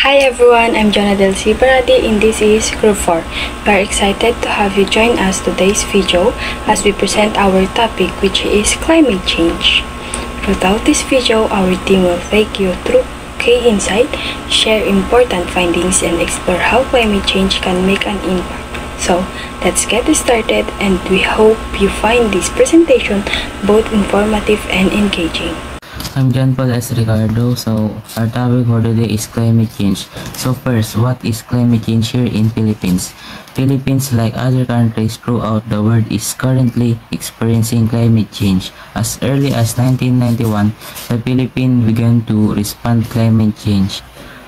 Hi everyone, I'm Jonah Del Cibarati and this is Group 4. We are excited to have you join us today's video as we present our topic, which is climate change. Throughout this video, our team will take you through key insight, share important findings, and explore how climate change can make an impact. So, let's get started, and we hope you find this presentation both informative and engaging. I'm John Paul S. Ricardo. So, our topic for today is climate change. So first, what is climate change here in Philippines? Philippines, like other countries throughout the world, is currently experiencing climate change. As early as 1991, the Philippines began to respond to climate change.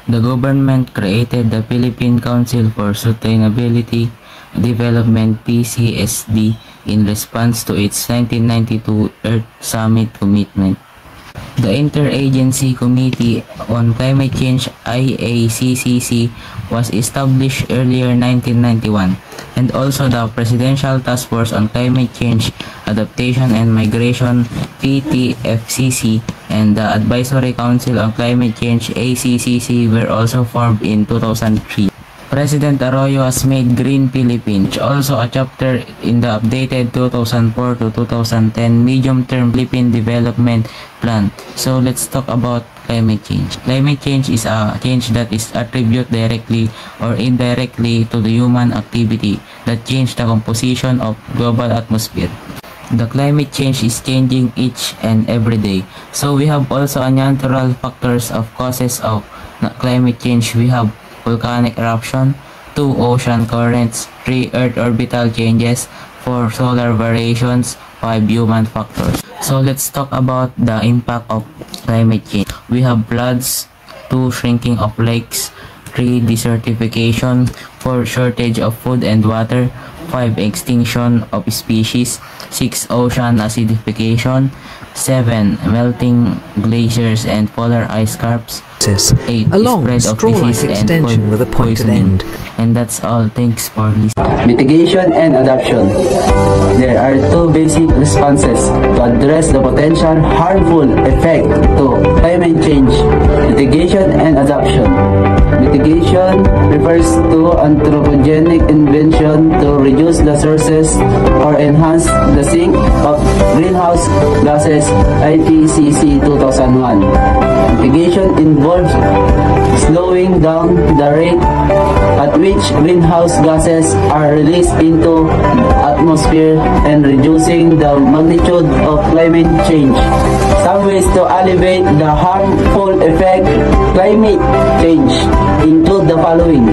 The government created the Philippine Council for Sustainability Development (PCSD) in response to its 1992 Earth Summit commitment. The Interagency Committee on Climate Change (IACCC) was established earlier 1991, and also the Presidential Task Force on Climate Change Adaptation and Migration (PTFCC) and the Advisory Council on Climate Change (ACCC) were also formed in 2003. President Arroyo has made Green Philippines also a chapter in the updated 2004 to 2010 Medium-Term Philippine Development Plan. So let's talk about climate change. Climate change is a change that is attributed directly or indirectly to the human activity that change the composition of global atmosphere. The climate change is changing each and every day. So we have also a natural factors of causes of climate change. We have volcanic eruption, 2 ocean currents, 3 earth orbital changes, 4 solar variations, 5 human factors. So let's talk about the impact of climate change. We have floods, 2 shrinking of lakes, 3 desertification, 4 shortage of food and water, 5 extinction of species, 6 ocean acidification, 7 melting glaciers and polar ice caps, 8 a long spread of disease and food with a pointed poisoning. end. And that's all. Thanks for listening. Mitigation and adaptation. There are 2 basic responses to address the potential harmful effect to climate change: mitigation and adaptation. Mitigation refers to anthropogenic invention to reduce the sources or enhance the sink of greenhouse gases (IPCC 2001). Mitigation involves slowing down the rate at which greenhouse gases are released into the atmosphere and reducing the magnitude of climate change. Some ways to alleviate the harmful effect climate change include the following: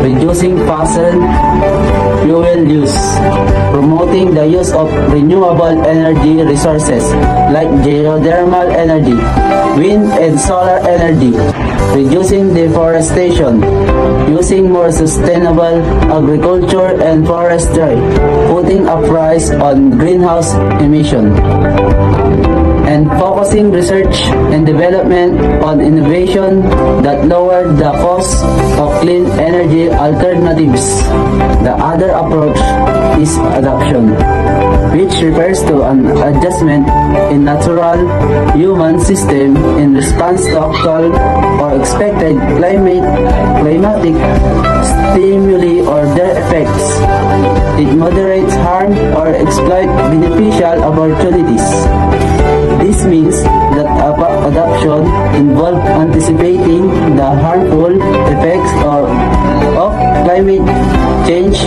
reducing fossil fuel use, promoting the use of renewable energy resources like geothermal energy, wind and solar energy, reducing deforestation, using more sustainable agriculture and forestry, putting a price on greenhouse emission, and focusing research and development on innovation that lower the cost of clean energy alternatives. The other approach is adaptation, which refers to an adjustment in natural human system in response to actual or expected climatic stimuli or their effects. It moderates harm or exploits beneficial opportunities. This means that adaptation involves anticipating the harmful effects of climate change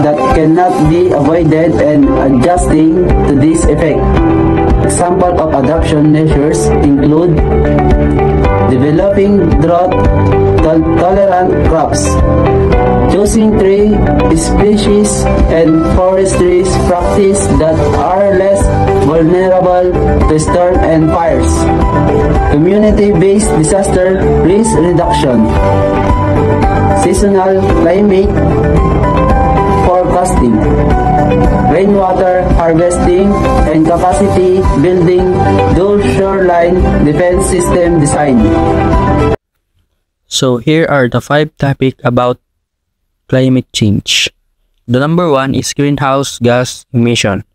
that cannot be avoided and adjusting to this effect. Examples of adaptation measures include developing drought-tolerant crops, choosing tree species and forestry practices that are less vulnerable to storm and fires, community-based disaster risk reduction, seasonal climate forecasting, rainwater harvesting, and capacity building through shoreline defense system design. So here are the 5 topics about climate change. The number 1 is greenhouse gas emission.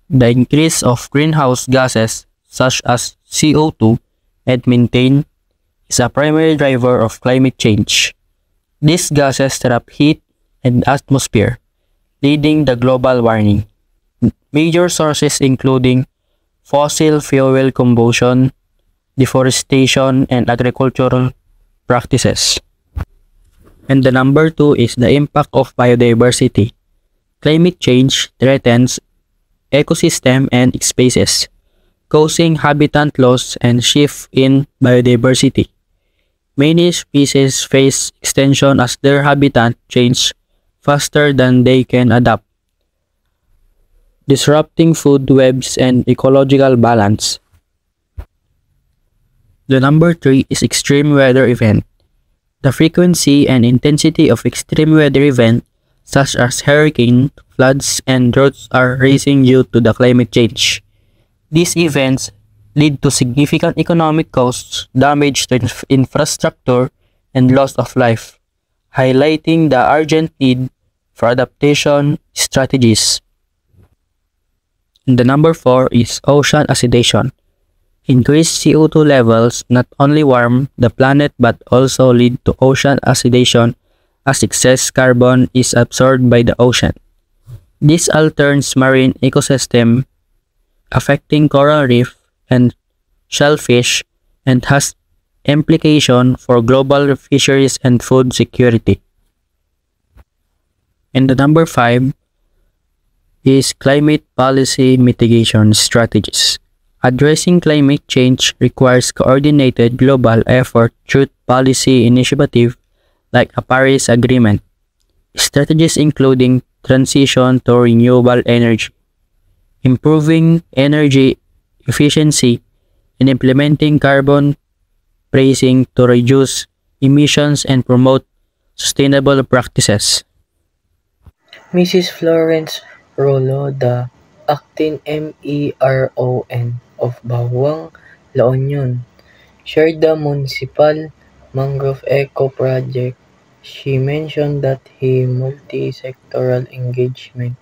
The increase of greenhouse gases such as CO2 and methane is a primary driver of climate change. These gases trap heat and atmosphere, leading the global warming. Major sources including fossil fuel combustion, deforestation, and agricultural practices. And the number 2 is the impact of biodiversity. Climate change threatens ecosystem and species, causing habitat loss and shift in biodiversity. Many species face extinction as their habitat change faster than they can adapt, disrupting food webs and ecological balance. The number 3 is extreme weather event. The frequency and intensity of extreme weather events such as hurricanes, floods, and droughts are rising due to the climate change. These events lead to significant economic costs, damage to infrastructure, and loss of life, highlighting the urgent need for adaptation strategies. And the number 4 is ocean acidation. Increased CO2 levels not only warm the planet but also lead to ocean acidation as excess carbon is absorbed by the ocean. This alters marine ecosystem, affecting coral reef and shellfish, and has implication for global fisheries and food security. And the number 5 is climate policy mitigation strategies. Addressing climate change requires coordinated global effort through policy initiatives like a Paris Agreement. Strategies including transition to renewable energy, improving energy efficiency, and implementing carbon pricing to reduce emissions and promote sustainable practices. Mrs. Florence Rollo, the acting MERON of Bawang, La Union, shared the municipal mangrove eco project. She mentioned that in multi-sectoral engagement,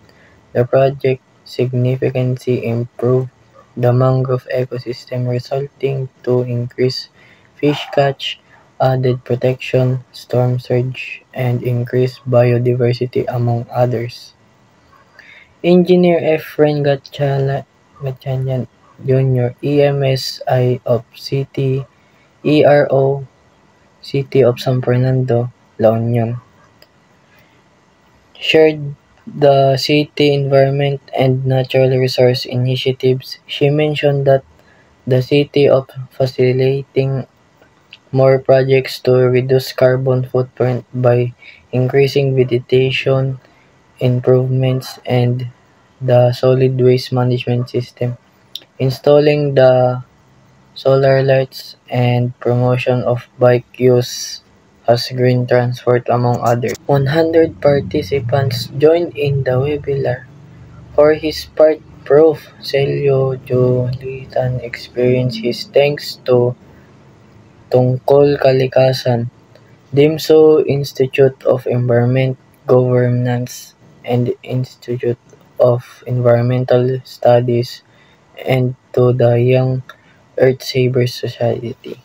the project significantly improved the mangrove ecosystem, resulting to increased fish catch, added protection, storm surge, and increased biodiversity, among others. Engineer Efren Gatchalian Jr., EMSI of City ERO City of San Fernando, La Union, shared the city environment and natural resource initiatives. She mentioned that the city of facilitating more projects to reduce carbon footprint by increasing vegetation improvements and the solid waste management system, installing the solar lights, and promotion of bike use as green transport, among others. 100 participants joined in the webinar. For his part, Prof. Celio Julitan experienced his thanks to Tungkol Kalikasan, DIMSO Institute of Environment Governance, and Institute of Environmental Studies, and to the Young Earth Savers Society.